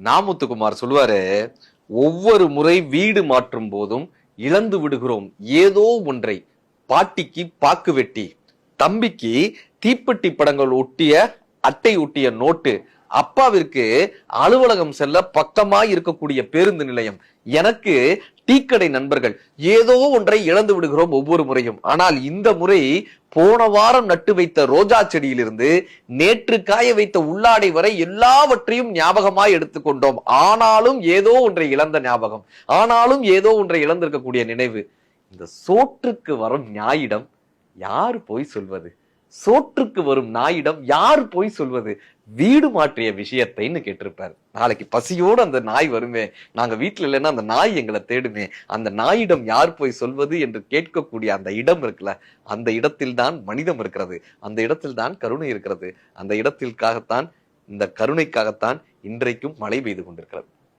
நாமுத்துக்குமார் சொல்லுவாரு, ஒவ்வொரு முறை வீடு மாற்றும் போதும் இழந்து விடுகிறோம் ஏதோ ஒன்றை. பாட்டிக்கு பாக்கு வெட்டி, தம்பிக்கு தீப்பெட்டி படங்கள் ஒட்டிய அட்டை ஒட்டிய நோட்டு, அப்பாவிற்கு அலுவலகம் செல்ல பக்கமாய் இருக்கக்கூடிய பேருந்து நிலையம், எனக்கு டீக்கடை நண்பர்கள், ஏதோ ஒன்றை இழந்து விடுகிறோம் ஒவ்வொரு முறையும். ஆனால் இந்த முறை போன வாரம் நட்டு வைத்த ரோஜா செடியிலிருந்து நேற்று காய வைத்த உள்ளாடை வரை எல்லாவற்றையும் ஞாபகமாய் எடுத்துக்கொண்டோம். ஆனாலும் ஏதோ ஒன்றை இழந்த ஞாபகம், ஆனாலும் ஏதோ ஒன்றை இழந்திருக்கக்கூடிய நினைவு. இந்த சோற்றுக்கு வரும் ஞாயிடம் யார் போய் சொல்வது? சோற்றுக்கு வரும் நாயிடம் யார் போய் சொல்வது? வீடு மாற்றிய விஷயத்தைன்னு கேட்டிருப்பாரு. நாளைக்கு பசியோடு அந்த நாய் வருமே, நாங்க வீட்டுல இல்லைன்னா அந்த நாய் எங்களை தேடுமே, அந்த நாயிடம் யார் போய் சொல்வது என்று கேட்கக்கூடிய அந்த இடம் இருக்குல்ல, அந்த இடத்தில் தான் மனிதம் இருக்கிறது, அந்த இடத்தில் தான் கருணை இருக்கிறது, அந்த இடத்திற்காகத்தான், இந்த கருணைக்காகத்தான் இன்றைக்கும் மழை பெய்து கொண்டிருக்கிறது.